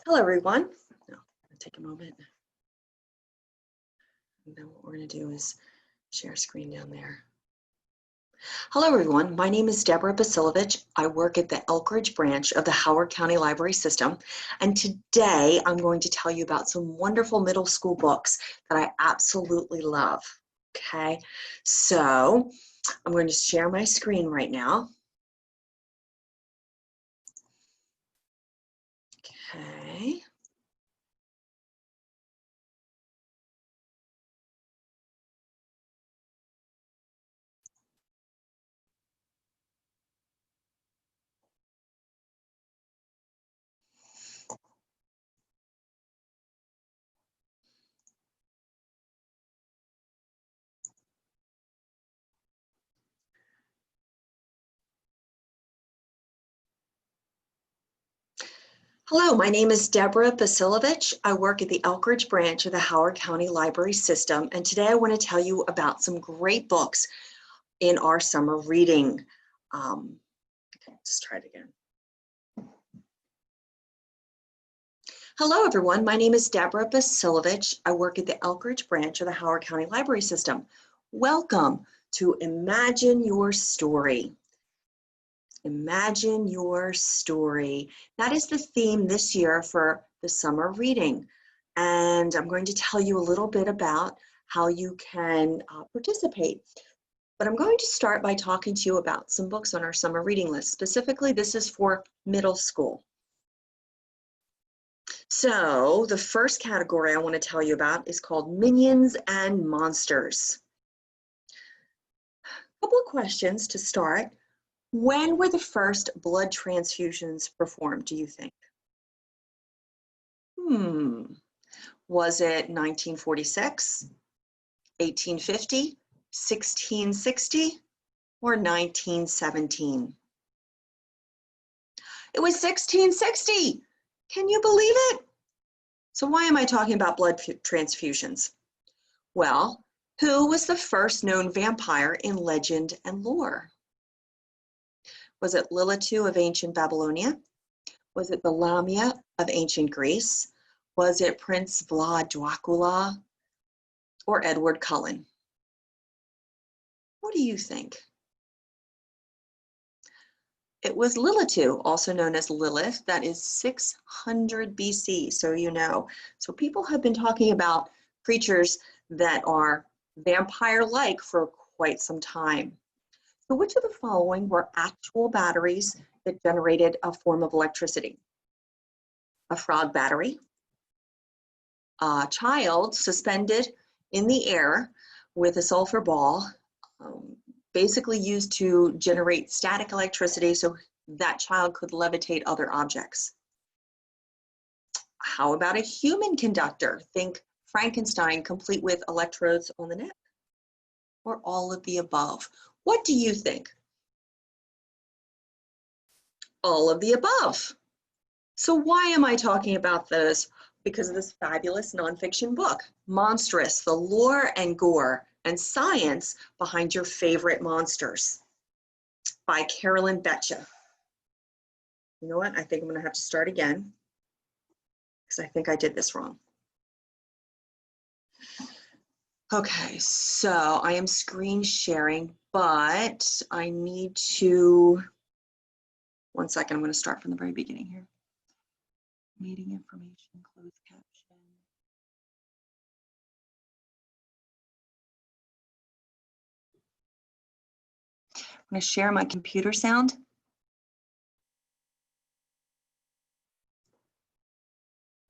Hello, everyone. No, take a moment. And then what we're going to do is share screen down there. Hello, everyone. My name is Deborah Bosilovich. I work at the Elkridge Branch of the Howard County Library System. And today I'm going to tell you about some wonderful middle school books that I absolutely love. Okay, so I'm going to share my screen right now. Okay. Hello, my name is Deborah Bosilovich. I work at the Elkridge Branch of the Howard County Library System, and today I want to tell you about some great books in our summer reading. Okay, just try it again. Hello, everyone. My name is Deborah Bosilovich. I work at the Elkridge Branch of the Howard County Library System. Welcome to Imagine Your Story. Imagine your story. That is the theme this year for the summer reading. And I'm going to tell you a little bit about how you can participate. But I'm going to start by talking to you about some books on our summer reading list. Specifically, this is for middle school. So the first category I want to tell you about is called Minions and Monsters. A couple of questions to start. When were the first blood transfusions performed, do you think? Was it 1946, 1850, 1660, or 1917? It was 1660. Can you believe it? So why am I talking about blood transfusions? Well, who was the first known vampire in legend and lore? Was it Lilitu of ancient Babylonia? Was it the Lamia of ancient Greece? Was it Prince Vlad Dracula or Edward Cullen? What do you think? It was Lilitu, also known as Lilith. That is 600 BC, so you know. So people have been talking about creatures that are vampire-like for quite some time. So which of the following were actual batteries that generated a form of electricity? A frog battery, a child suspended in the air with a sulfur ball, basically used to generate static electricity so that child could levitate other objects. How about a human conductor? Think Frankenstein, complete with electrodes on the neck, or all of the above. What do you think? All of the above. So why am I talking about those? Because of this fabulous nonfiction book, Monstrous, the lore and gore and science behind your favorite monsters, by Carolyn Betcha. You know what? I think I'm gonna have to start again because I think I did this wrong. Okay, so I am screen sharing, but I need to, one second, I'm going to start from the very beginning here. Meeting information, closed caption. I'm going to share my computer sound.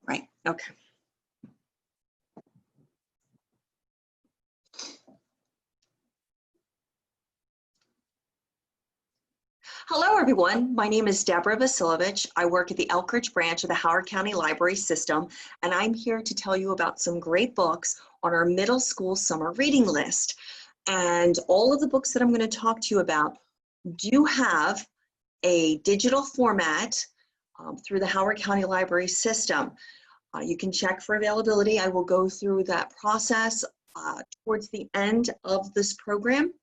Right, okay. Hello, everyone. My name is Deborah Bosilovich. I work at the Elkridge Branch of the Howard County Library System, and I'm here to tell you about some great books on our middle school summer reading list. And all of the books that I'm going to talk to you about do have a digital format through the Howard County Library System. You can check for availability. I will go through that process towards the end of this program.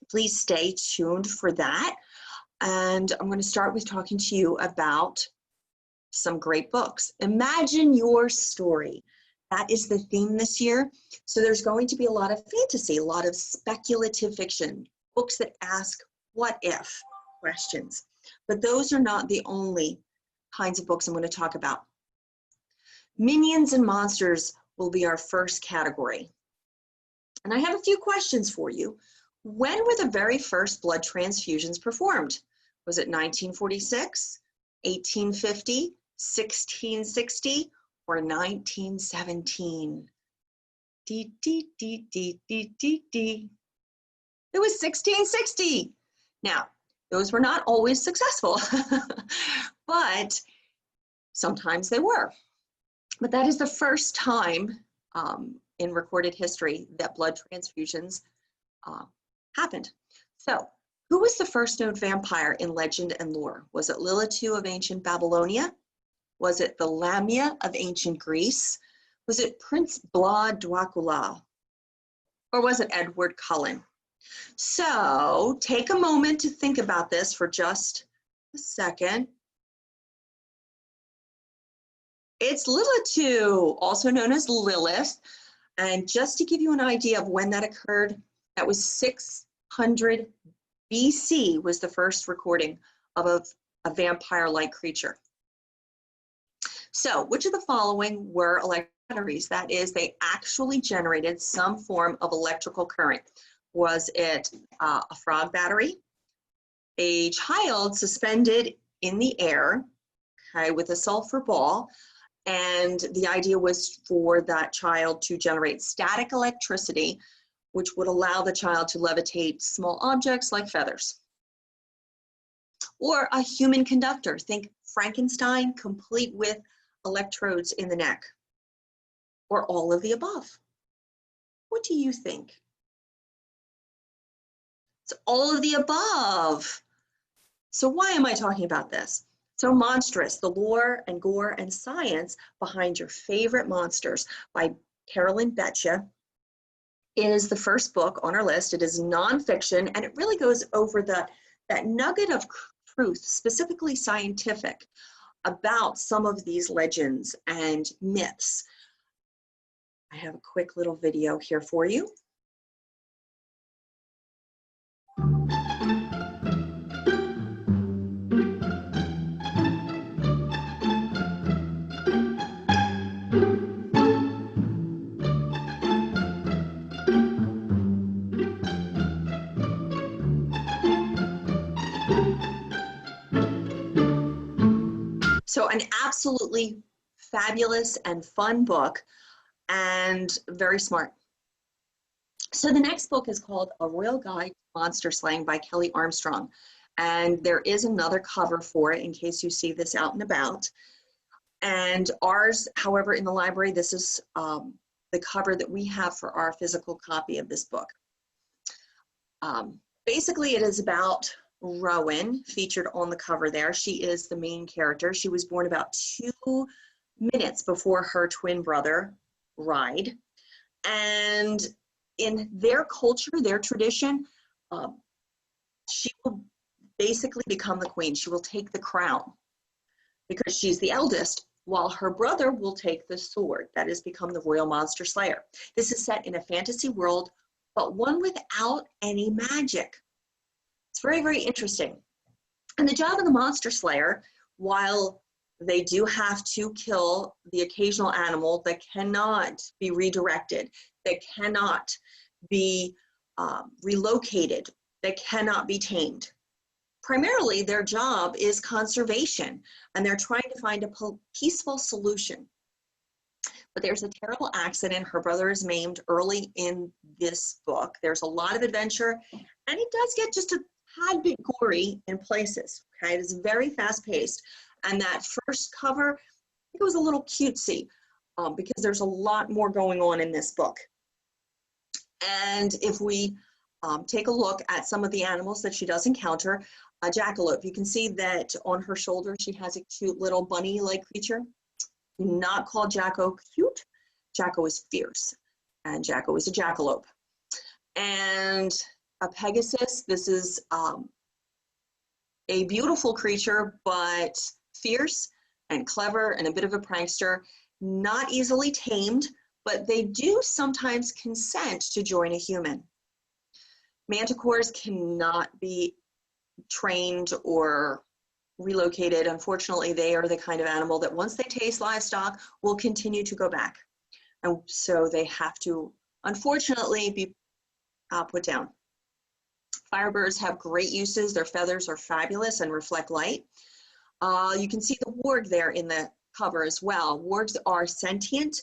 Please stay tuned for that. And I'm going to start with talking to you about some great books. Imagine your story. That is the theme this year. So there's going to be a lot of fantasy, a lot of speculative fiction, books that ask what if questions. But those are not the only kinds of books I'm going to talk about. Minions and monsters will be our first category. And I have a few questions for you. When were the very first blood transfusions performed? Was it 1946, 1850, 1660, or 1917? It was 1660. Now, those were not always successful, but sometimes they were. But that is the first time in recorded history that blood transfusions happened. So, who was the first known vampire in legend and lore? Was it Lilitu of ancient Babylonia? Was it the Lamia of ancient Greece? Was it Prince Vlad Dracula? Or was it Edward Cullen? So take a moment to think about this for just a second. It's Lilitu, also known as Lilith. And just to give you an idea of when that occurred, that was 600 BC was the first recording of a vampire-like creature. So which of the following were electric batteries? That is, they actually generated some form of electrical current. Was it a frog battery, a child suspended in the air, okay, with a sulfur ball, and the idea was for that child to generate static electricity, which would allow the child to levitate small objects like feathers? Or a human conductor, think Frankenstein, complete with electrodes in the neck? Or all of the above? What do you think? It's all of the above. So why am I talking about this? So Monstrous, the lore and gore and science behind your favorite monsters by Carolyn Betcha is the first book on our list. It is nonfiction, and it really goes over that nugget of truth, specifically scientific, about some of these legends and myths. I have a quick little video here for you. So an absolutely fabulous and fun book, and very smart. So the next book is called A Royal Guide to Monster Slang by Kelly Armstrong. And there is another cover for it in case you see this out and about. And ours, however, in the library, this is the cover that we have for our physical copy of this book. Basically, it is about Rowan, featured on the cover there. She is the main character. She was born about 2 minutes before her twin brother, Ride. And in their culture, their tradition, she will basically become the queen. She will take the crown because she's the eldest, while her brother will take the sword. That has become the Royal Monster Slayer. This is set in a fantasy world, but one without any magic. It's very, very interesting. And the job of the Monster Slayer, while they do have to kill the occasional animal that cannot be redirected, that cannot be relocated, that cannot be tamed. Primarily, their job is conservation, and they're trying to find a peaceful solution. But there's a terrible accident. Her brother is maimed early in this book. There's a lot of adventure, and it does get just a tad bit gory in places. Okay, it is very fast-paced. And that first cover, I think it was a little cutesy because there's a lot more going on in this book. And if we take a look at some of the animals that she does encounter, a jackalope, you can see that on her shoulder she has a cute little bunny-like creature. Do not call Jacko cute. Jacko is fierce, and Jacko is a jackalope. And a Pegasus, this is a beautiful creature, but fierce. and clever and a bit of a prankster, not easily tamed, but they do sometimes consent to join a human. Manticores cannot be trained or relocated. Unfortunately, they are the kind of animal that once they taste livestock will continue to go back. And so they have to, unfortunately, be put down. Firebirds have great uses. Their feathers are fabulous and reflect light. You can see the warg there in the cover as well. Wargs are sentient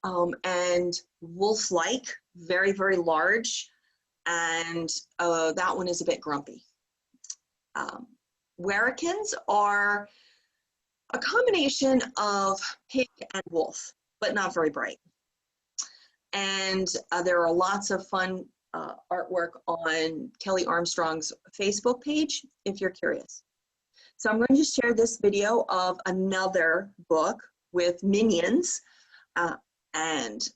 and wolf-like, very, very large, and that one is a bit grumpy. Werrikins are a combination of pig and wolf, but not very bright. And there are lots of fun artwork on Kelly Armstrong's Facebook page if you're curious. So I'm going to share this video of another book with minions, and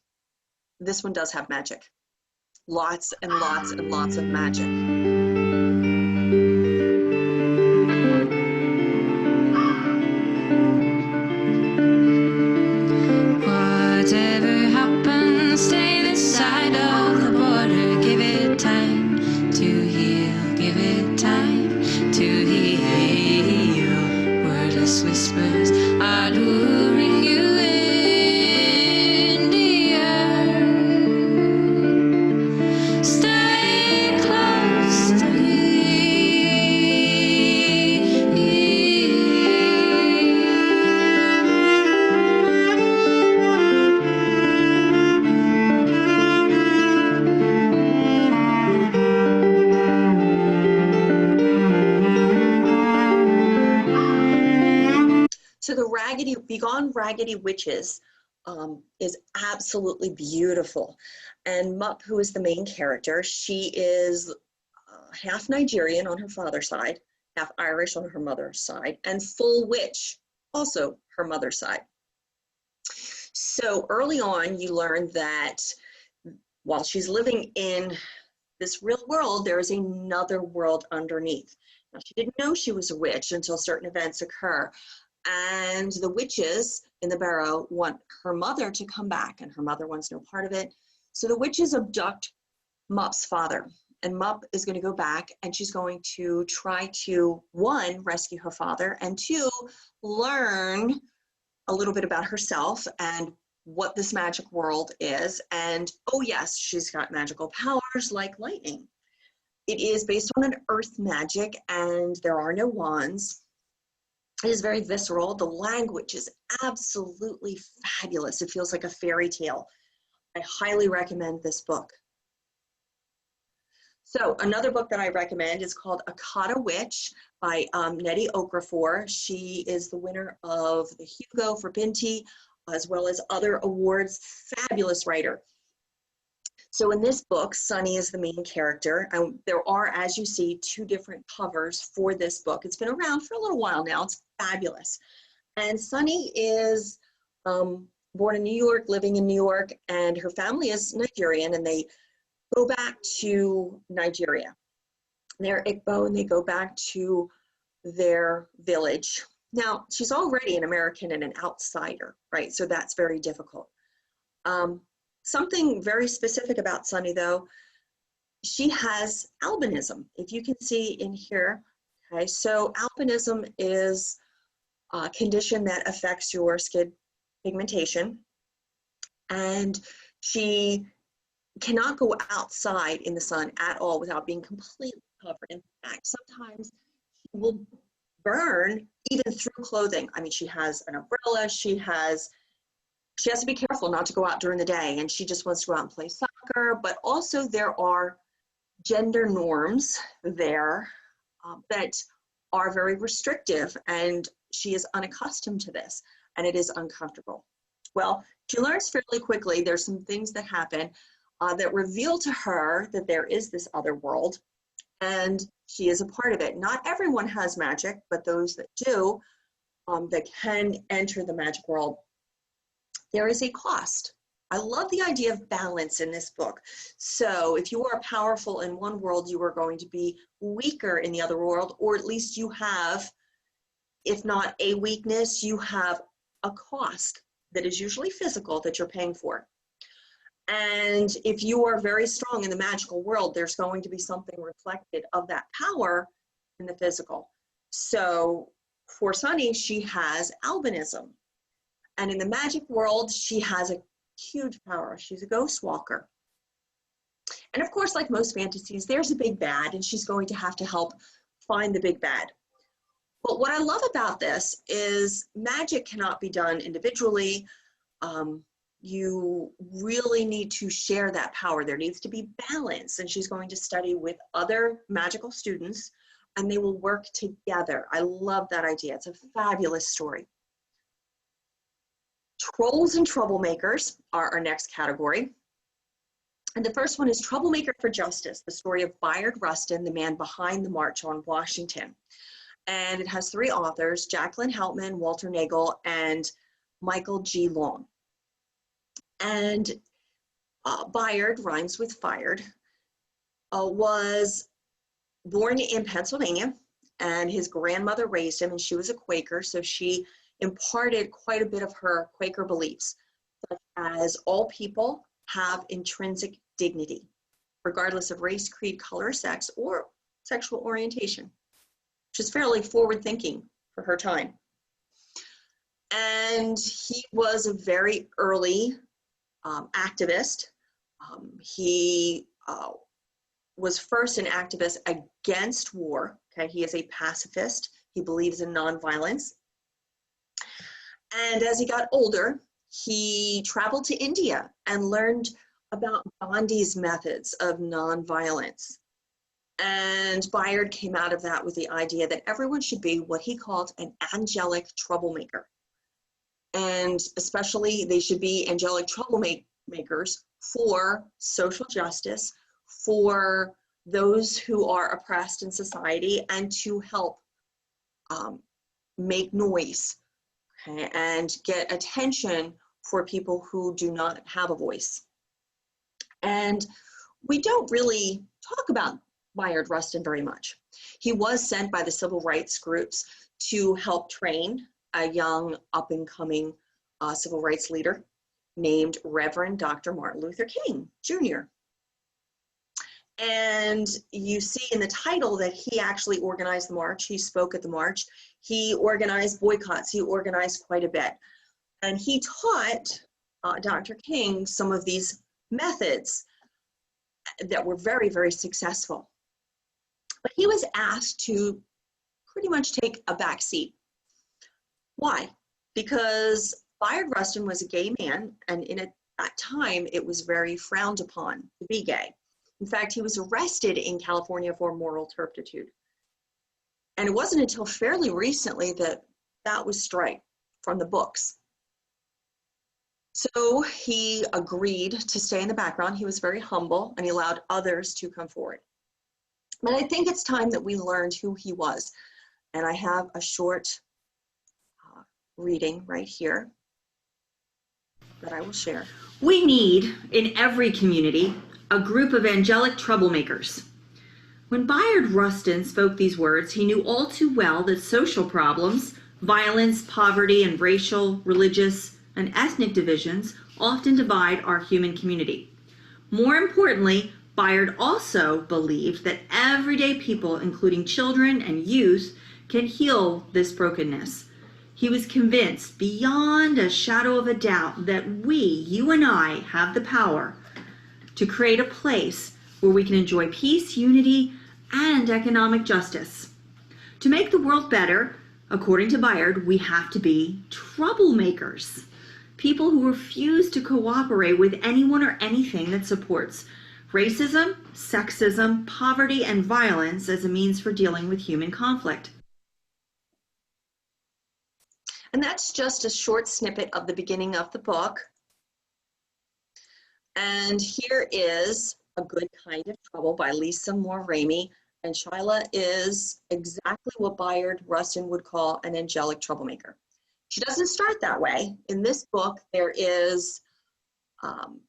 this one does have magic. Lots and lots and lots of magic. Whatever happens, stay this side of the border. Give it time to heal. Give it time to heal. Wordless whispers are luring you in the air. Stay close to me. So the Raggedy Begone Raggedy Witches is absolutely beautiful. And Mup, who is the main character, she is half Nigerian on her father's side, half Irish on her mother's side, and full witch, also her mother's side. So early on, you learn that while she's living in this real world, there is another world underneath. Now, she didn't know she was a witch until certain events occur. And the witches in the barrow want her mother to come back, and her mother wants no part of it. So the witches abduct Mup's father, and Mup is going to go back, and she's going to try to, one, rescue her father, and two, learn a little bit about herself and what this magic world is. And oh yes, she's got magical powers like lightning. It is based on an earth magic, and there are no wands. It is very visceral. The language is absolutely fabulous. It feels like a fairy tale. I highly recommend this book. So another book that I recommend is called A Kata Witch by Nettie Okafor. She is the winner of the Hugo for Binti, as well as other awards. Fabulous writer. So in this book, Sunny is the main character, and there are, as you see, two different covers for this book. It's been around for a little while now. It's fabulous. And Sunny is born in New York, living in New York, and her family is Nigerian, and they go back to Nigeria. They're Igbo, and they go back to their village. Now, she's already an American and an outsider, right? So that's very difficult. Something very specific about Sunny, though, she has albinism. If you can see in here, okay, so albinism is a condition that affects your skin pigmentation, and she cannot go outside in the sun at all without being completely covered. In fact, sometimes she will burn even through clothing. I mean, she has an umbrella, she has to be careful not to go out during the day, and she just wants to go out and play soccer. But also there are gender norms there that are very restrictive, and she is unaccustomed to this, and it is uncomfortable. Well, she learns fairly quickly. There's some things that happen that reveal to her that there is this other world, and she is a part of it. Not everyone has magic, but those that do, that can enter the magic world, there is a cost. I love the idea of balance in this book. So if you are powerful in one world, you are going to be weaker in the other world, or at least you have if not a weakness, you have a cost that is usually physical that you're paying for. And if you are very strong in the magical world, there's going to be something reflected of that power in the physical. So for Sunny, she has albinism. And in the magic world, she has a huge power. She's a ghost walker. And of course, like most fantasies, there's a big bad, and she's going to have to help find the big bad. But what I love about this is magic cannot be done individually. You really need to share that power. There needs to be balance, and she's going to study with other magical students, and they will work together. I love that idea. It's a fabulous story. Trolls and troublemakers are our next category. And the first one is Troublemaker for Justice, the story of Bayard Rustin, the man behind the March on Washington. And it has 3 authors, Jacqueline Heltman, Walter Nagel, and Michael G. Long. And Bayard, rhymes with fired, was born in Pennsylvania, and his grandmother raised him, and she was a Quaker, so she imparted quite a bit of her Quaker beliefs, such as all people have intrinsic dignity, regardless of race, creed, color, sex, or sexual orientation, which is fairly forward-thinking for her time. And he was a very early activist. He was first an activist against war. Okay, he is a pacifist. He believes in nonviolence. And as he got older, he traveled to India and learned about Gandhi's methods of nonviolence. And Bayard came out of that with the idea that everyone should be what he called an angelic troublemaker. And especially they should be angelic troublemakers for social justice, for those who are oppressed in society, and to help make noise, okay, and get attention for people who do not have a voice. And we don't really talk about Bayard Rustin very much. He was sent by the civil rights groups to help train a young up-and-coming civil rights leader named Reverend Dr. Martin Luther King, Jr. And you see in the title that he actually organized the march. He spoke at the march. He organized boycotts. He organized quite a bit. And he taught Dr. King some of these methods that were very, very successful. But he was asked to pretty much take a back seat. Why? Because Bayard Rustin was a gay man, and at that time, it was very frowned upon to be gay. In fact, he was arrested in California for moral turpitude. And it wasn't until fairly recently that that was struck from the books. So he agreed to stay in the background. He was very humble, and he allowed others to come forward. But I think it's time that we learned who he was. And I have a short reading right here that I will share. We need, in every community, a group of angelic troublemakers. When Bayard Rustin spoke these words, he knew all too well that social problems, violence, poverty, and racial, religious, and ethnic divisions often divide our human community. More importantly, Bayard also believed that everyday people, including children and youth, can heal this brokenness. He was convinced beyond a shadow of a doubt that we, you and I, have the power to create a place where we can enjoy peace, unity, and economic justice. To make the world better, according to Bayard, we have to be troublemakers, people who refuse to cooperate with anyone or anything that supports racism, sexism, poverty, and violence as a means for dealing with human conflict. And that's just a short snippet of the beginning of the book. And here is A Good Kind of Trouble by Lisa Moore Ramey. And Chaila is exactly what Bayard Rustin would call an angelic troublemaker. She doesn't start that way. In this book, there is,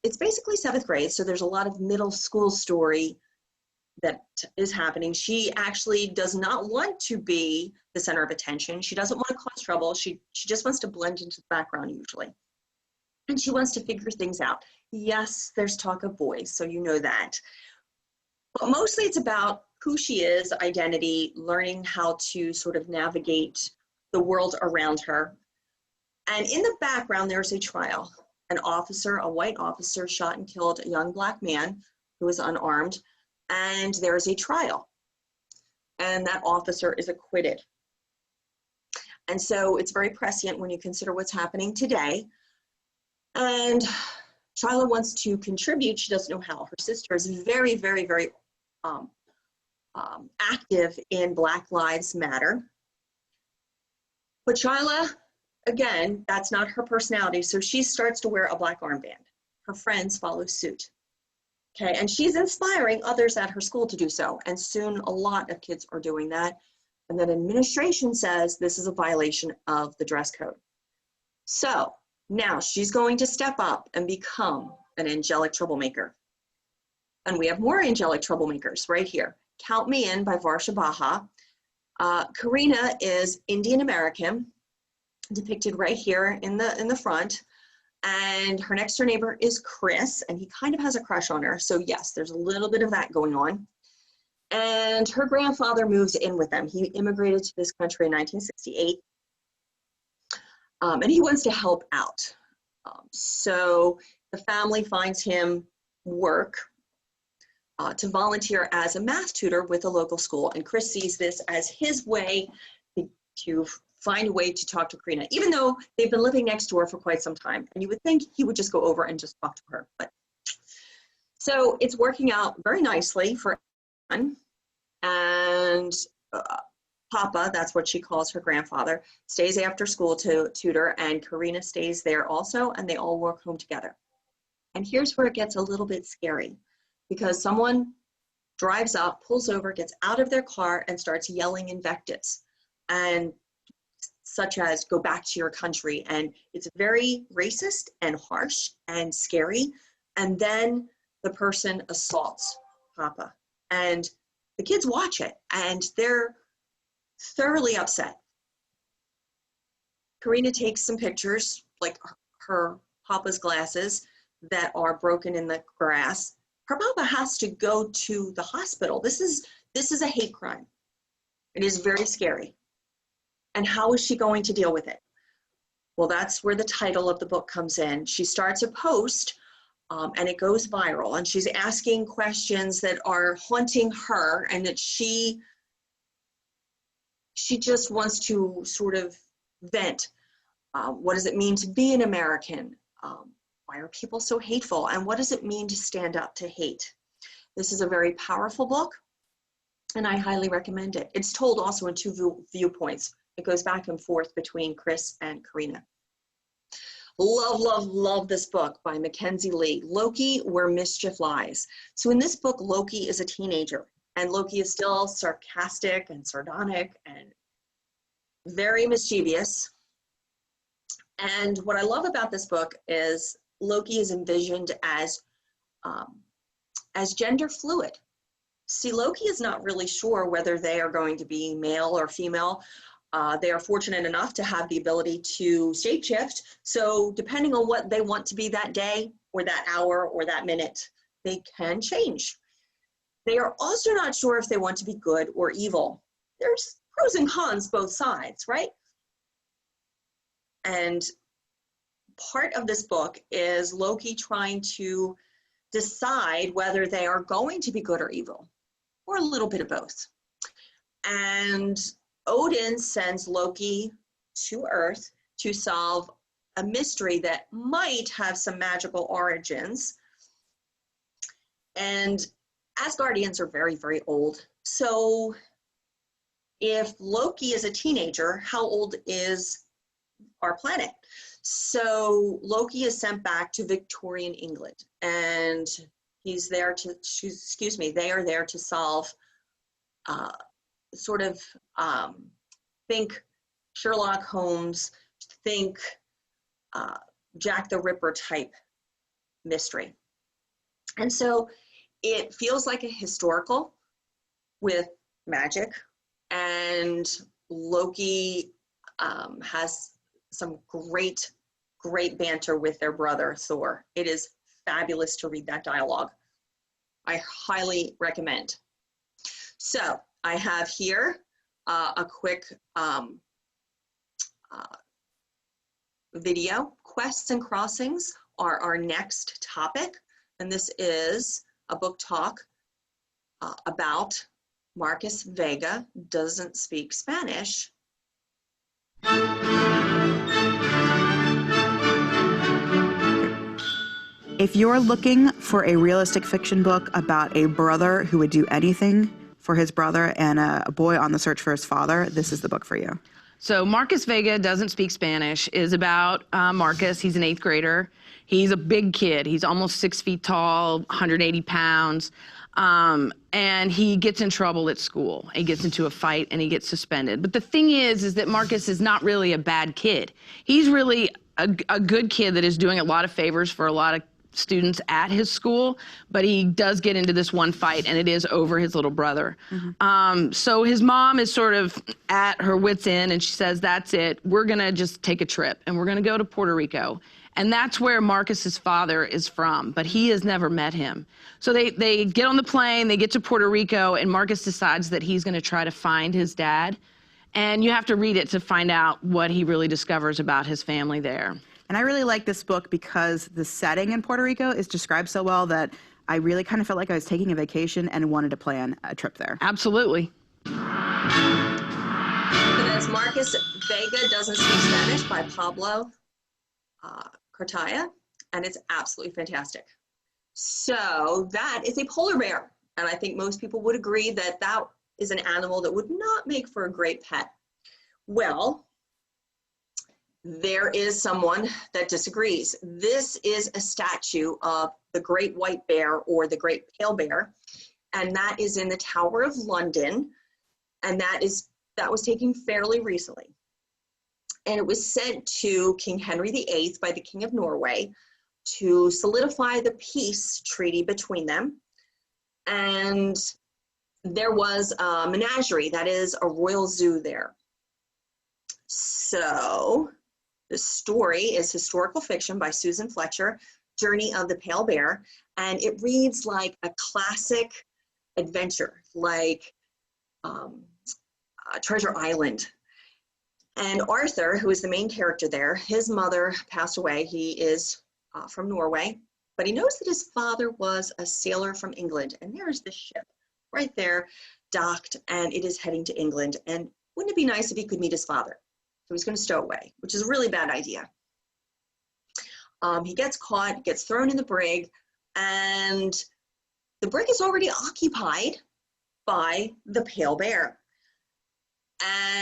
it's basically 7th grade, so there's a lot of middle school story that is happening. She actually does not want to be the center of attention. She doesn't want to cause trouble. She just wants to blend into the background usually. And she wants to figure things out. Yes, there's talk of boys, so you know that. But mostly it's about who she is, identity, learning how to sort of navigate the world around her. And in the background, there's a trial. An officer, a white officer, shot and killed a young black man who was unarmed, and there is a trial. And that officer is acquitted. And so it's very prescient when you consider what's happening today. And Chaila wants to contribute. She doesn't know how. Her sister is very, very, very active in Black Lives Matter. But Chaila, again, that's not her personality. So she starts to wear a black armband. Her friends follow suit. Okay, and she's inspiring others at her school to do so. And soon a lot of kids are doing that. And then administration says this is a violation of the dress code. So now she's going to step up and become an angelic troublemaker. And we have more angelic troublemakers right here. Count Me In by Varsha Baha. Karina is Indian American, depicted right here in the front. And her next door neighbor is Chris, and he kind of has a crush on her. So yes, there's a little bit of that going on. And her grandfather moves in with them. He immigrated to this country in 1968. And he wants to help out. So the family finds him work to volunteer as a math tutor with a local school. And Chris sees this as his way to find a way to talk to Karina, even though they've been living next door for quite some time. And you would think he would just go over and just talk to her. But so it's working out very nicely for everyone. And Papa, that's what she calls her grandfather, stays after school to tutor, and Karina stays there also, and they all work home together. And here's where it gets a little bit scary, because someone drives up, pulls over, gets out of their car, and starts yelling invectives, and such as "go back to your country," and it's very racist and harsh and scary. And then the person assaults Papa, and the kids watch it, and they're thoroughly upset. Karina takes some pictures, like her Papa's glasses that are broken in the grass. Her Papa has to go to the hospital. This is a hate crime. It is very scary. And how is she going to deal with it? Well, that's where the title of the book comes in. She starts a post and it goes viral, and she's asking questions that are haunting her, and that she just wants to sort of vent. What does it mean to be an American? Why are people so hateful? And what does it mean to stand up to hate? This is a very powerful book, and I highly recommend it. It's told also in two viewpoints. It goes back and forth between Chris and Karina. Love, love, love this book by Mackenzie Lee, Loki, Where Mischief Lies. So in this book, Loki is a teenager, and Loki is still sarcastic and sardonic and very mischievous. And what I love about this book is Loki is envisioned as gender fluid. See, Loki is not really sure whether they are going to be male or female. They are fortunate enough to have the ability to shapeshift. So depending on what they want to be that day or that hour or that minute, they can change. They are also not sure if they want to be good or evil. There's pros and cons both sides, right? And part of this book is Loki trying to decide whether they are going to be good or evil, or a little bit of both. And Odin sends Loki to Earth to solve a mystery that might have some magical origins. And Asgardians are very, very old. So if Loki is a teenager, how old is our planet? So Loki is sent back to Victorian England, and he's there to, they are there to solve think Sherlock Holmes, think Jack the Ripper type mystery. And so it feels like a historical with magic, and Loki has some great banter with their brother Thor. It is fabulous to read that dialogue. I highly recommend. So I have here a quick video. Quests and Crossings are our next topic, and this is a book talk about Marcus Vega doesn't speak Spanish. If you're looking for a realistic fiction book about a brother who would do anything for his brother and a boy on the search for his father, this is the book for you. So Marcus Vega Doesn't Speak Spanish is about Marcus. He's an 8th grader. He's a big kid. He's almost 6 feet tall, 180 pounds. And he gets in trouble at school. He gets into a fight and he gets suspended. But the thing is that Marcus is not really a bad kid. He's really a good kid that is doing a lot of favors for a lot of students at his school, but he does get into this one fight, and it is over his little brother. So his mom is sort of at her wit's end, and she says, that's it. We're going to just take a trip, and we're going to go to Puerto Rico. And that's where Marcus's father is from, but he has never met him. So they get on the plane, they get to Puerto Rico, and Marcus decides that he's going to try to find his dad. And you have to read it to find out what he really discovers about his family there. And I really like this book because the setting in Puerto Rico is described so well that I really kind of felt like I was taking a vacation and wanted to plan a trip there. Absolutely. So that's Marcus Vega Doesn't Speak Spanish by Pablo Cartaya, and it's absolutely fantastic. So that is a polar bear, and I think most people would agree that that is an animal that would not make for a great pet. Well, there is someone that disagrees. This is a statue of the great white bear or the great pale bear, and that is in the Tower of London, and that was taken fairly recently. And it was sent to King Henry VIII by the King of Norway to solidify the peace treaty between them. And there was a menagerie, that is a royal zoo there. So the story is historical fiction by Susan Fletcher, Journey of the Pale Bear, and it reads like a classic adventure, like Treasure Island. And Arthur, who is the main character there, his mother passed away. He is from Norway, but he knows that his father was a sailor from England, and there's the ship right there, docked, and it is heading to England. And wouldn't it be nice if he could meet his father? So he's going to stow away, which is a really bad idea. He gets caught, gets thrown in the brig, and the brig is already occupied by the pale bear.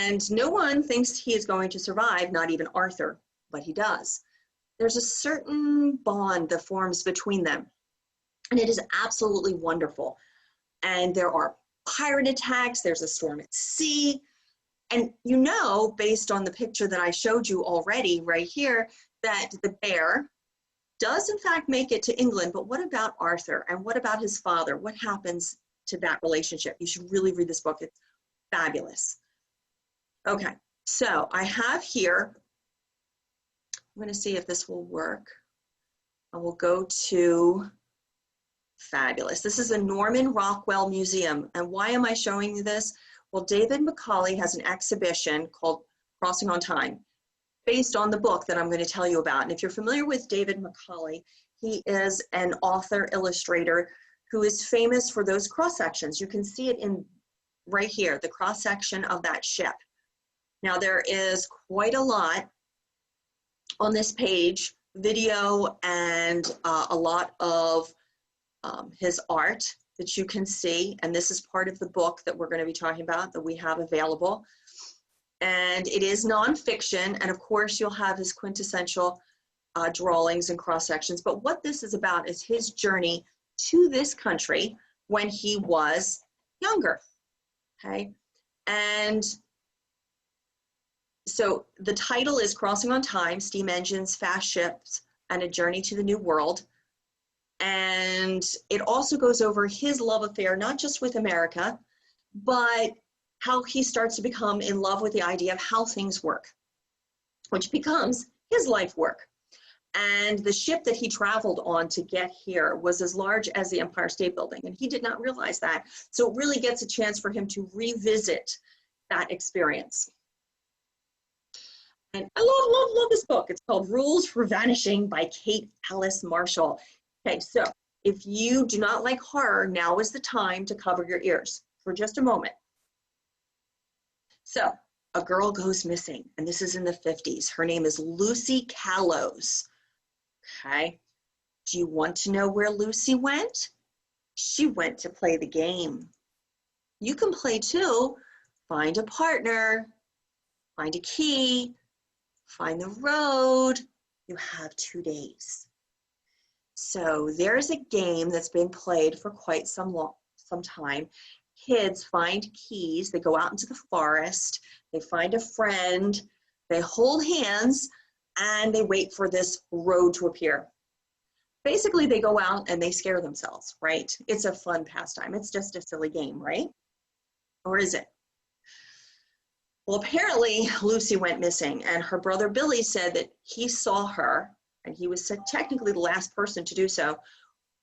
And no one thinks he is going to survive, not even Arthur, but he does. There's a certain bond that forms between them, and it is absolutely wonderful. And there are pirate attacks, there's a storm at sea, and you know, based on the picture that I showed you already right here, that the bear does in fact make it to England, but what about Arthur, and what about his father? What happens to that relationship? You should really read this book, it's fabulous. Okay, so I have here, I'm going to see if this will work. I will go to fabulous. This is the Norman Rockwell Museum. And why am I showing you this? Well, David Macaulay has an exhibition called Crossing on Time, based on the book that I'm going to tell you about. And if you're familiar with David Macaulay, he is an author, illustrator, who is famous for those cross sections. You can see it in right here, the cross section of that ship. Now there is quite a lot on this page, video and a lot of his art that you can see. And this is part of the book that we're going to be talking about that we have available. And it is nonfiction. And of course, you'll have his quintessential drawings and cross sections. But what this is about is his journey to this country when he was younger. Okay. And so the title is Crossing on Time, Steam Engines, Fast Ships, and a Journey to the New World. And it also goes over his love affair, not just with America, but how he starts to become in love with the idea of how things work, which becomes his life work. And the ship that he traveled on to get here was as large as the Empire State Building, and he did not realize that. So it really gets a chance for him to revisit that experience. And I love this book. It's called Rules for Vanishing by Kate Alice Marshall. Okay, so if you do not like horror, now is the time to cover your ears for just a moment. So a girl goes missing, and this is in the 50s. Her name is Lucy Callows. Okay, do you want to know where Lucy went? She went to play the game. You can play too. Find a partner, find a key, find the road. You have 2 days. So there's a game that's been played for quite some time. Kids find keys, they go out into the forest, they find a friend, they hold hands, and they wait for this road to appear. Basically, they go out and they scare themselves, right? It's a fun pastime. It's just a silly game, right? Or is it? Well, apparently Lucy went missing, and her brother Billy said that he saw her, and he was technically the last person to do so,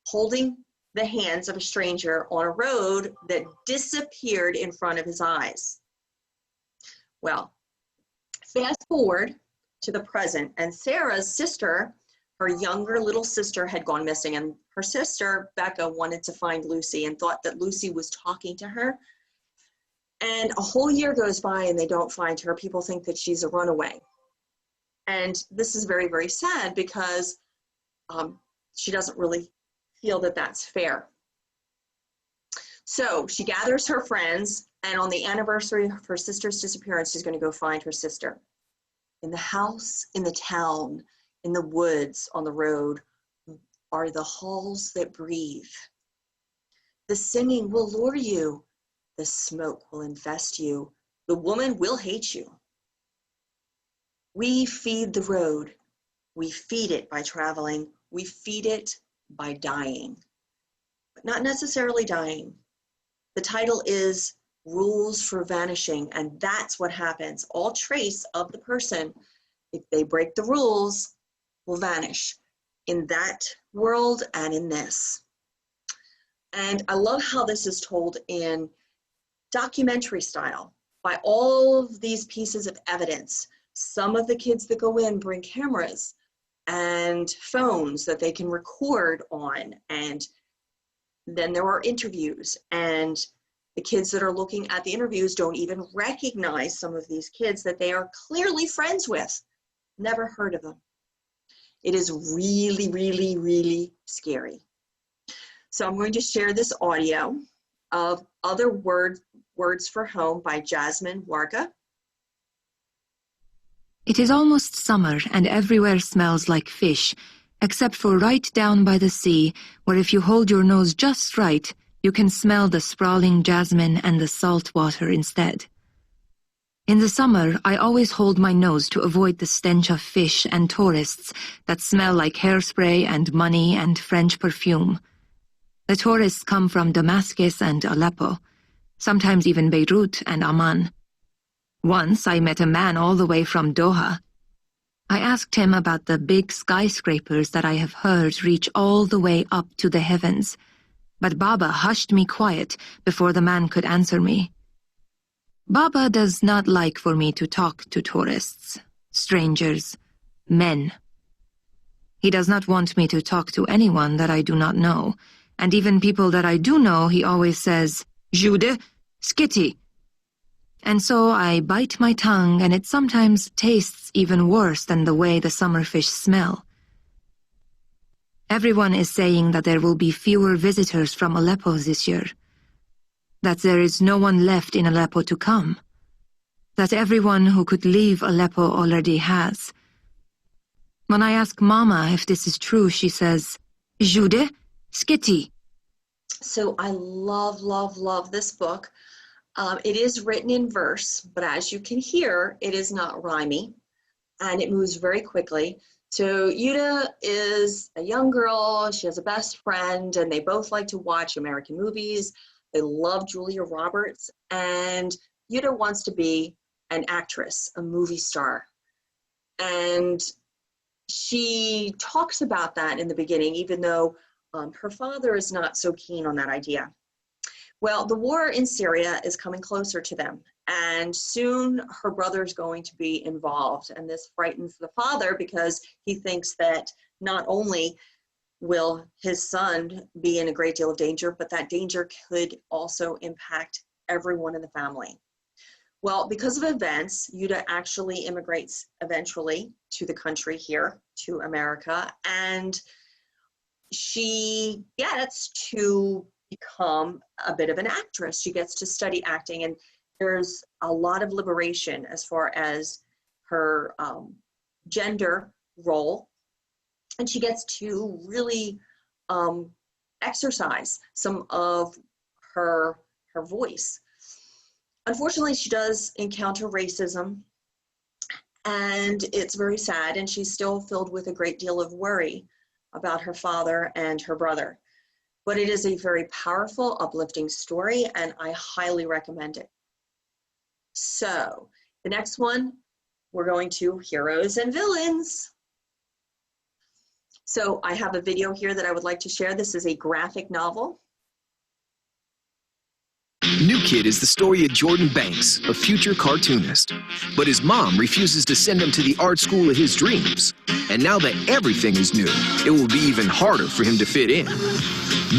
holding the hands of a stranger on a road that disappeared in front of his eyes. Well, fast forward to the present, and Sarah's sister, her younger little sister, had gone missing, and her sister, Becca, wanted to find Lucy and thought that Lucy was talking to her. And a whole year goes by and they don't find her. People think that she's a runaway. And this is very, very sad because she doesn't really feel that that's fair. So she gathers her friends, and on the anniversary of her sister's disappearance, she's going to go find her sister. In the house, in the town, in the woods, on the road, are the halls that breathe. The singing will lure you. The smoke will infest you. The woman will hate you. We feed the road. We feed it by traveling. We feed it by dying, but not necessarily dying. The title is Rules for Vanishing, and that's what happens. All trace of the person, if they break the rules, will vanish in that world and in this. And I love how this is told in documentary style by all of these pieces of evidence. Some of the kids that go in bring cameras and phones that they can record on, and then there are interviews, and the kids that are looking at the interviews don't even recognize some of these kids that they are clearly friends with. Never heard of them. It is really, really, really scary. So I'm going to share this audio of Other Words for Home by Jasmine Warga. It is almost summer and everywhere smells like fish, except for right down by the sea, where if you hold your nose just right, you can smell the sprawling jasmine and the salt water instead. In the summer, I always hold my nose to avoid the stench of fish and tourists that smell like hairspray and money and French perfume. The tourists come from Damascus and Aleppo, sometimes even Beirut and Amman. Once I met a man all the way from Doha. I asked him about the big skyscrapers that I have heard reach all the way up to the heavens, but Baba hushed me quiet before the man could answer me. Baba does not like for me to talk to tourists, strangers, men. He does not want me to talk to anyone that I do not know, and even people that I do know, he always says, Jude, skitty. And so I bite my tongue, and it sometimes tastes even worse than the way the summer fish smell. Everyone is saying that there will be fewer visitors from Aleppo this year, that there is no one left in Aleppo to come, that everyone who could leave Aleppo already has. When I ask Mama if this is true, she says, Jude, skitty. So I love this book. It is written in verse, but as you can hear, it is not rhymey, and it moves very quickly. So Yuda is a young girl, she has a best friend, and they both like to watch American movies, They love Julia Roberts, and Yuta wants to be an actress, a movie star. And she talks about that in the beginning, even though her father is not so keen on that idea. Well, the war in Syria is coming closer to them, and soon her brother is going to be involved. And this frightens the father because he thinks that not only will his son be in a great deal of danger, but that danger could also impact everyone in the family. Well, because of events, Yuta actually immigrates eventually to the country here, to America, and she gets to become a bit of an actress. She gets to study acting, and there's a lot of liberation as far as her gender role, and she gets to really exercise some of her voice. Unfortunately, she does encounter racism, and it's very sad, and she's still filled with a great deal of worry about her father and her brother. But it is a very powerful, uplifting story, and I highly recommend it. So, the next one, we're going to heroes and villains. So, I have a video here that I would like to share. This is a graphic novel. New Kid is the story of Jordan Banks, a future cartoonist. But his mom refuses to send him to the art school of his dreams. And now that everything is new, it will be even harder for him to fit in.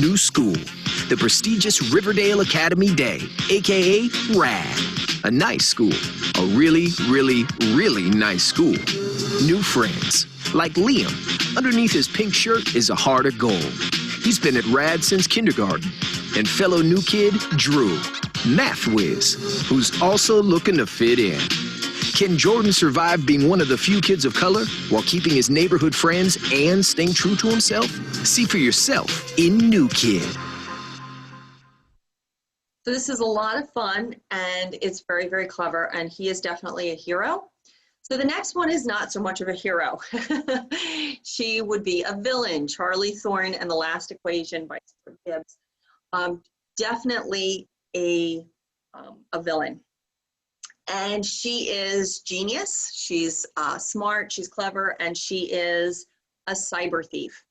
New school, the prestigious Riverdale Academy Day, aka RAD. A nice school, a really, really, really nice school. New friends, like Liam. Underneath his pink shirt is a heart of gold. He's been at RAD since kindergarten. And fellow new kid, Drew, math whiz, who's also looking to fit in. Can Jordan survive being one of the few kids of color while keeping his neighborhood friends and staying true to himself? See for yourself in New Kid. So this is a lot of fun, and it's very, very clever, and he is definitely a hero. So the next one is not so much of a hero. She would be a villain, Charlie Thorne and the Last Equation by Stuart Gibbs. Definitely a villain. And she is genius. She's smart, she's clever, and she is a cyber thief.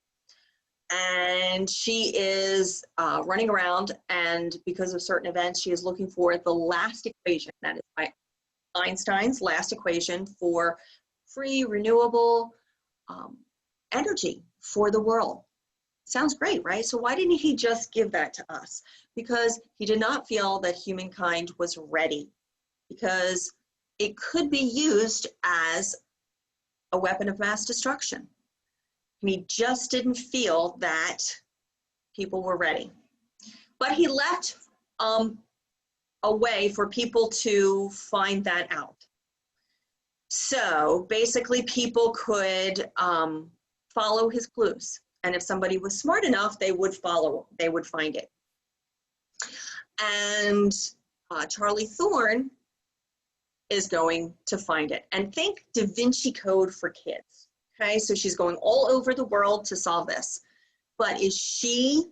And she is running around, and because of certain events, she is looking for the last equation. That is by Einstein's last equation for free, renewable energy for the world. Sounds great, right? So why didn't he just give that to us? Because he did not feel that humankind was ready, because it could be used as a weapon of mass destruction. And he just didn't feel that people were ready. But he left a way for people to find that out. So basically people could follow his clues. And if somebody was smart enough, they would follow, they would find it. And Charlie Thorne is going to find it. And think Da Vinci Code for kids. Okay, so she's going all over the world to solve this. But is she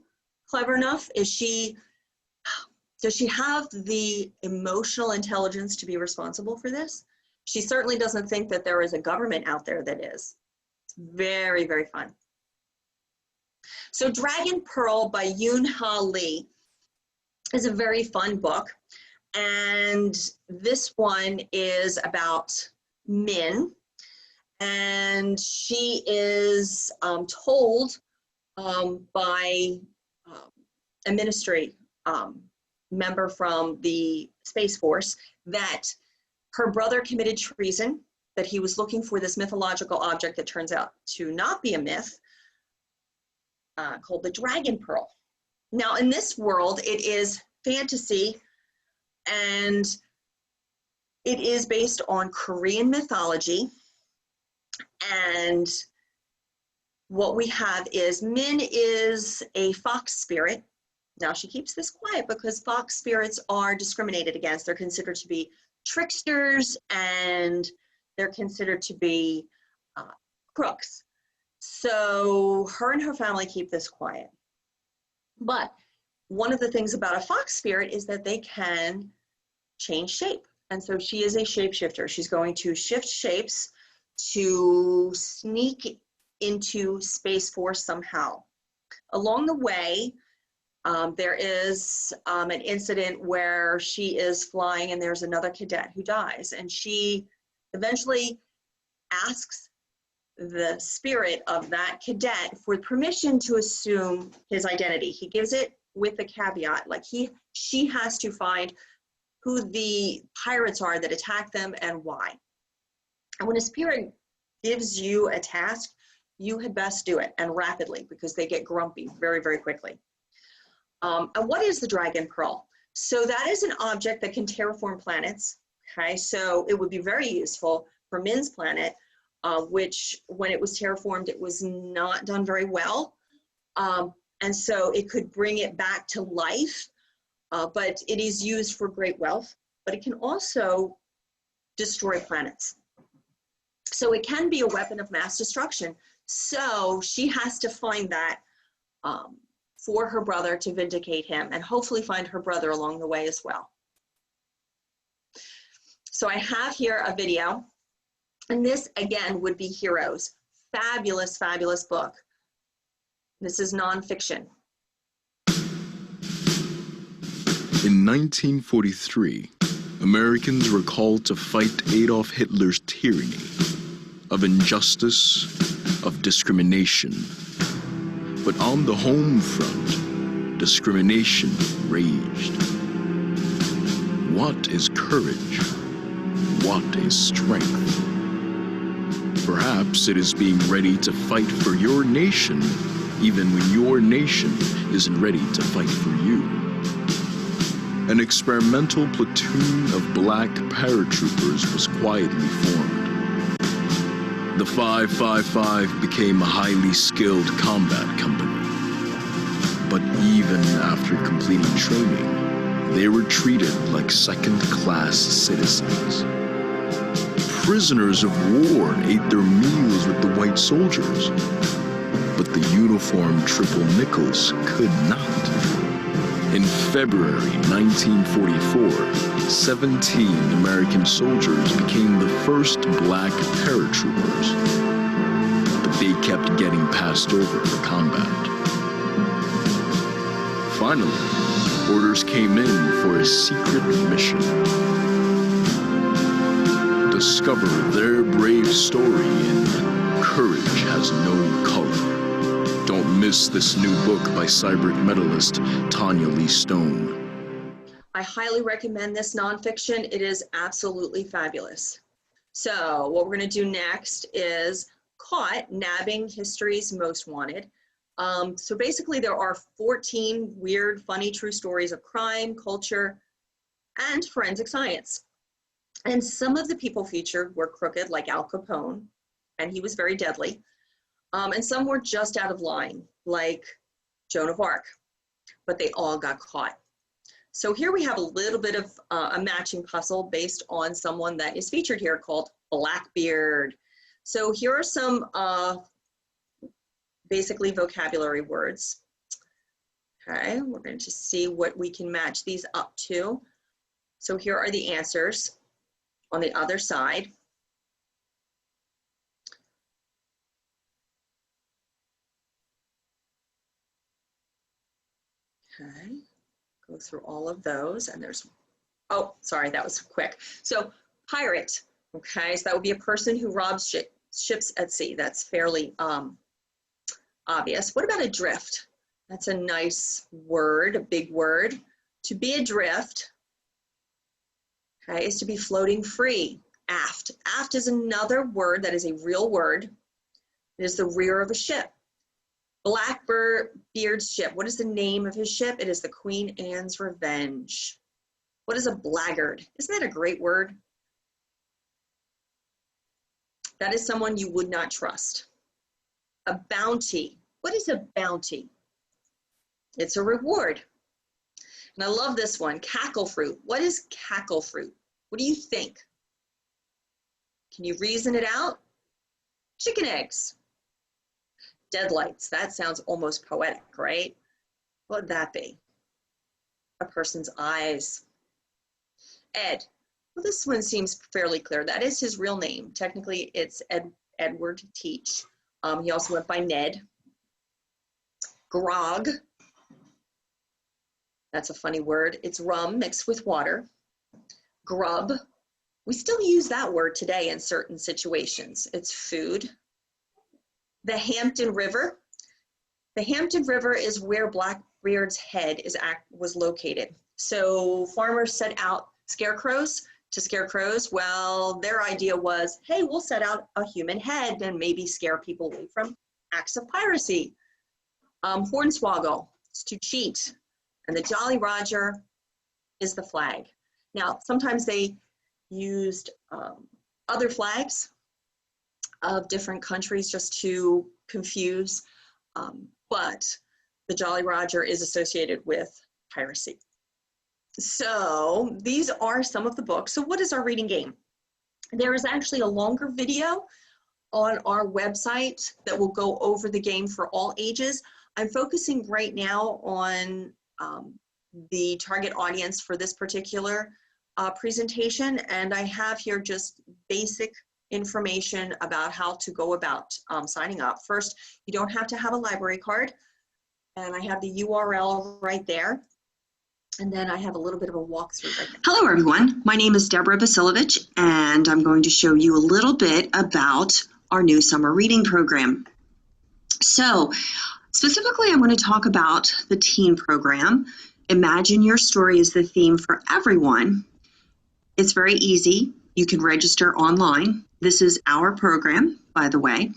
clever enough? Does she have the emotional intelligence to be responsible for this? She certainly doesn't think that there is a government out there that is. It's very, very fun. So Dragon Pearl by Yoon-Ha Lee is a very fun book. And this one is about Min. And she is told by a ministry member from the Space Force that her brother committed treason, that he was looking for this mythological object that turns out to not be a myth, called the Dragon Pearl. Now in this world, it is fantasy, and it is based on Korean mythology. And what we have is Min is a fox spirit. Now she keeps this quiet because fox spirits are discriminated against. They're considered to be tricksters, and they're considered to be crooks. So her and her family keep this quiet. But one of the things about a fox spirit is that they can change shape. And so she is a shapeshifter. She's going to shift shapes to sneak into Space Force somehow. Along the way, there is an incident where she is flying and there's another cadet who dies, and she eventually asks the spirit of that cadet for permission to assume his identity. He gives it with the caveat, like she has to find who the pirates are that attack them and why. And when a spirit gives you a task, you had best do it, and rapidly, because they get grumpy very, very quickly. And what is the Dragon Pearl? So that is an object that can terraform planets. Okay, so it would be very useful for Min's planet, which when it was terraformed, it was not done very well. And so it could bring it back to life, but it is used for great wealth, but it can also destroy planets. So it can be a weapon of mass destruction. So she has to find that for her brother to vindicate him, and hopefully find her brother along the way as well. So I have here a video, and this again would be Heroes. Fabulous, fabulous book. This is nonfiction. In 1943, Americans were called to fight Adolf Hitler's tyranny of injustice, of discrimination. But on the home front, discrimination raged. What is courage? What is strength? Perhaps it is being ready to fight for your nation, even when your nation isn't ready to fight for you. An experimental platoon of black paratroopers was quietly formed. The 555 became a highly skilled combat company. But even after completing training, they were treated like second-class citizens. Prisoners of war ate their meals with the white soldiers, but the uniformed Troublemakers could not. In February 1944, 17 American soldiers became the first black paratroopers, but they kept getting passed over for combat. Finally, orders came in for a secret mission. Discover their brave story in Courage Has No Color. Don't miss this new book by Cybert medalist Tanya Lee Stone. I highly recommend this nonfiction. It is absolutely fabulous. So what we're going to do next is Caught, Nabbing History's Most Wanted. So basically there are 14 weird, funny, true stories of crime, culture, and forensic science. And some of the people featured were crooked, like Al Capone, and he was very deadly. And some were just out of line, like Joan of Arc, but they all got caught. So here we have a little bit of a matching puzzle based on someone that is featured here called Blackbeard. So here are some basically vocabulary words. Okay, we're going to see what we can match these up to. So here are the answers on the other side. Okay, go through all of those, and there's, oh, sorry, that was quick. So pirate, okay, so that would be a person who robs ships at sea. That's fairly obvious. What about adrift? That's a nice word, a big word. To be adrift, okay, is to be floating free. Aft. Aft is another word that is a real word. It is the rear of a ship. Blackbeard's ship. What is the name of his ship? It is the Queen Anne's Revenge. What is a blackguard? Isn't that a great word? That is someone you would not trust. A bounty. What is a bounty? It's a reward. And I love this one, cackle fruit. What is cackle fruit? What do you think? Can you reason it out? Chicken eggs. Deadlights. That sounds almost poetic, right? What would that be? a person's eyes. Ed. Well, this one seems fairly clear. That is his real name. Technically, it's Edward Teach. He also went by Ned. Grog. That's a funny word. It's rum mixed with water. Grub. We still use that word today in certain situations. It's food. The Hampton River. The Hampton River is where Blackbeard's head was located. So farmers set out scarecrows to scare crows. Well, their idea was, hey, we'll set out a human head and maybe scare people away from acts of piracy. Hornswoggle is to cheat. And the Jolly Roger is the flag. Now, sometimes they used other flags of different countries just to confuse, but the Jolly Roger is associated with piracy. So these are some of the books. So what is our reading game? There is actually a longer video on our website that will go over the game for all ages. I'm focusing right now on the target audience for this particular presentation, and I have here just basic information about how to go about signing up. First, you don't have to have a library card, and I have the URL right there. And then I have a little bit of a walkthrough right now. Hello, everyone. My name is Deborah Bosilovich, and I'm going to show you a little bit about our new summer reading program. So, specifically, I'm going to talk about the teen program. Imagine Your Story is the theme for everyone. It's very easy. You can register online. This is our program, by the way,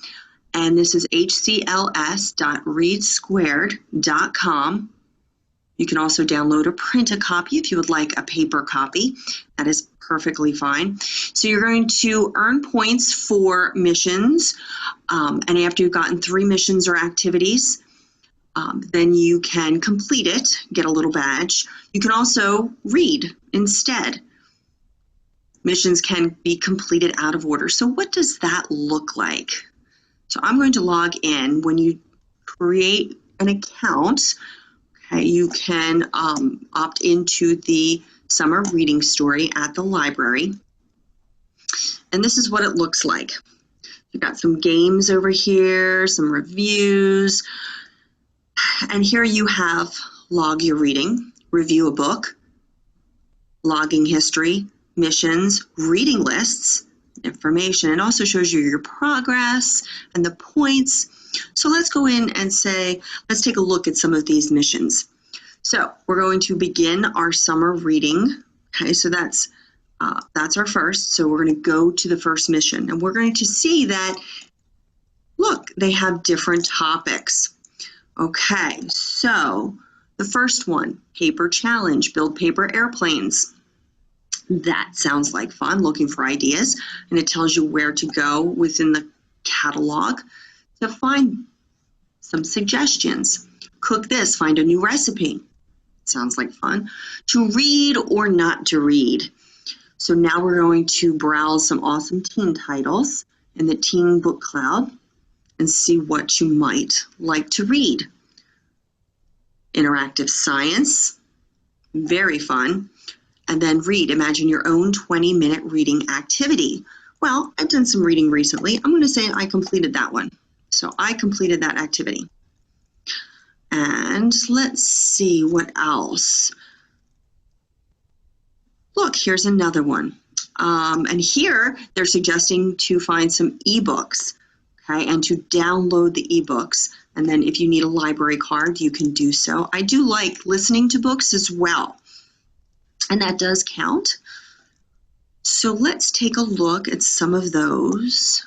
and this is hcls.readsquared.com. You can also download or print a copy if you would like a paper copy. That is perfectly fine. So you're going to earn points for missions, and after you've gotten 3 missions or activities, then you can complete it, get a little badge. You can also read instead. Missions can be completed out of order. So what does that look like? So I'm going to log in. When you create an account, okay, you can opt into the summer reading story at the library. And this is what it looks like. You've got some games over here, some reviews. And here you have log your reading, review a book, logging history, missions, reading lists, information. It also shows you your progress and the points. So let's go in and say, let's take a look at some of these missions. So we're going to begin our summer reading. Okay, so that's our first. So we're going to go to the first mission, and we're going to see that, look, they have different topics. Okay, so the first one, paper challenge, build paper airplanes. That sounds like fun, looking for ideas, and it tells you where to go within the catalog to find some suggestions. Cook this, find a new recipe. Sounds like fun. To read or not to read. So now we're going to browse some awesome teen titles in the Teen Book Cloud and see what you might like to read. Interactive science, very fun. And then read, imagine your own 20-minute reading activity. Well, I've done some reading recently. I'm going to say I completed that one. So I completed that activity. And let's see what else. Look, here's another one. And here they're suggesting to find some ebooks, okay, and to download the ebooks. And then if you need a library card, you can do so. I do like listening to books as well, and that does count. So let's take a look at some of those.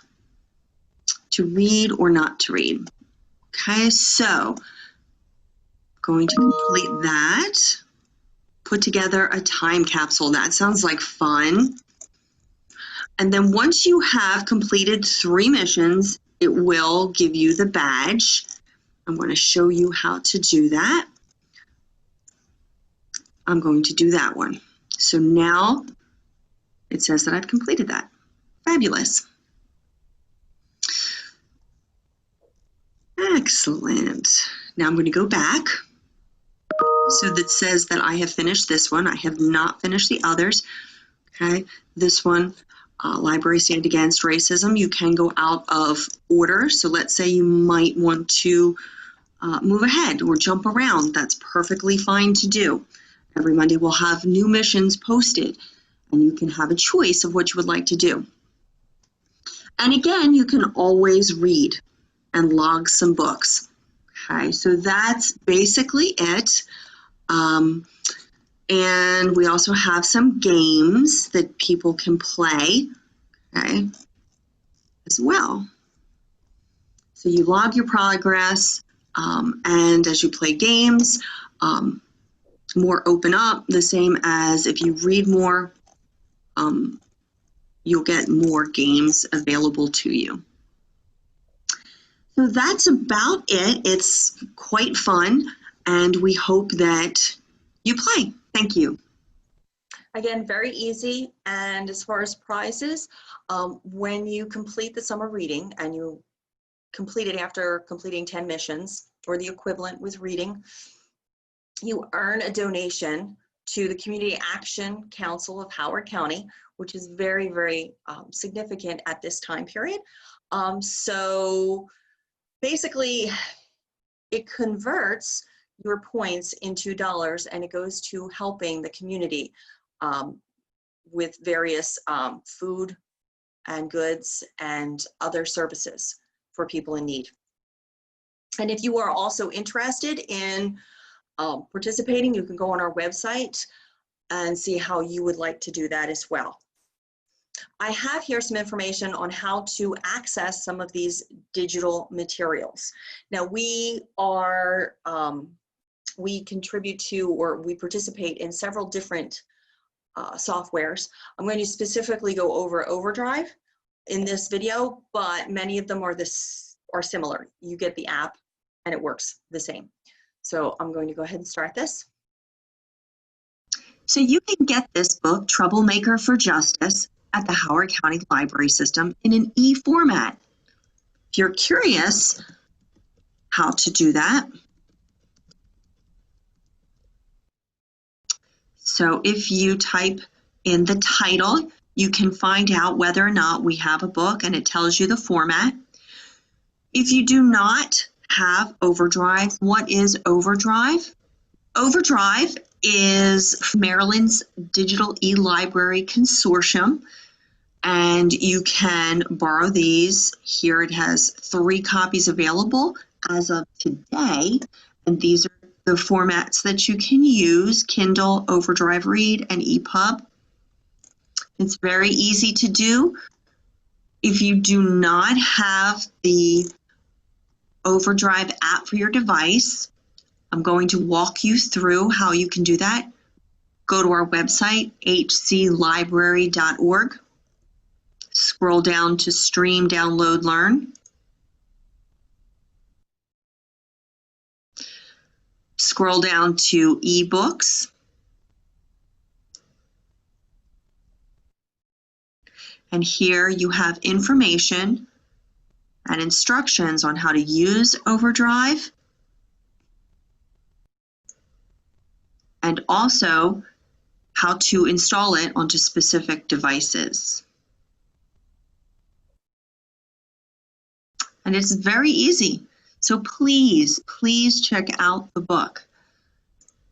To read or not to read. Okay, so going to complete that. Put together a time capsule. That sounds like fun. And then once you have completed 3 missions, it will give you the badge. I'm going to show you how to do that. I'm going to do that one. So now it says that I've completed that. Fabulous. Excellent. Now I'm going to go back. So that says that I have finished this one. I have not finished the others. Okay, this one, Library Stand Against Racism. You can go out of order. So let's say you might want to move ahead or jump around. That's perfectly fine to do. Every Monday we'll have new missions posted, and you can have a choice of what you would like to do. And again, you can always read and log some books. Okay, so that's basically it. And we also have some games that people can play, okay, as well. So you log your progress, and as you play games, more open up, the same as if you read more, you'll get more games available to you. So that's about it. It's quite fun, and we hope that you play. Thank you. Again, very easy. And as far as prizes, when you complete the summer reading and you complete it after completing 10 missions or the equivalent with reading, you earn a donation to the Community Action Council of Howard County, which is very, very significant at this time period. So basically, it converts your points into dollars, and it goes to helping the community with various food and goods and other services for people in need. And if you are also interested in participating, you can go on our website and see how you would like to do that as well. I have here some information on how to access some of these digital materials. Now we are, we contribute to, or we participate in several different softwares. I'm going to specifically go over Overdrive in this video, but many of them are similar. You get the app and it works the same. So I'm going to go ahead and start this. So you can get this book, Troublemaker for Justice, at the Howard County Library System in an e-format. If you're curious how to do that, so if you type in the title, you can find out whether or not we have a book, and it tells you the format. If you do not have Overdrive, what is Overdrive? Overdrive is Maryland's Digital E-Library Consortium, and you can borrow these. Here it has 3 copies available as of today, and these are the formats that you can use: Kindle, Overdrive Read, and EPUB. It's very easy to do. If you do not have the Overdrive app for your device, I'm going to walk you through how you can do that. Go to our website, hclibrary.org. Scroll down to Stream, Download, Learn. Scroll down to eBooks. And here you have information and instructions on how to use Overdrive, and also how to install it onto specific devices. And it's very easy. So please, please check out the book,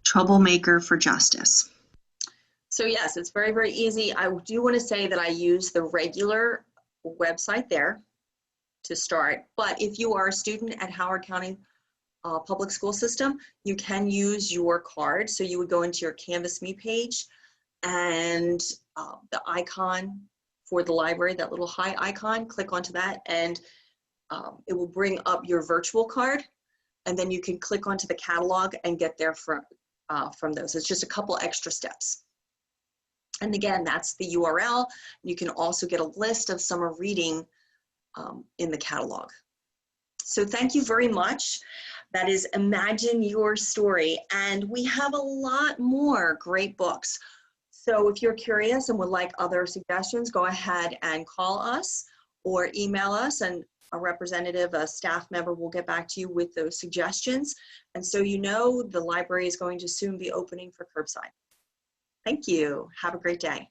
Troublemaker for Justice. So yes, it's very, very easy. I do want to say that I use the regular website there to start, but if you are a student at Howard County Public School System, you can use your card. So you would go into your Canvas Me page, and the icon for the library, that little high icon, click onto that, and it will bring up your virtual card, and then you can click onto the catalog and get there from those. It's just a couple extra steps. And again, that's the URL. You can also get a list of summer reading in the catalog. So thank you very much. That is Imagine Your Story. And we have a lot more great books. So if you're curious and would like other suggestions, go ahead and call us or email us, and a representative, a staff member will get back to you with those suggestions. And so you know the library is going to soon be opening for curbside. Thank you. Have a great day.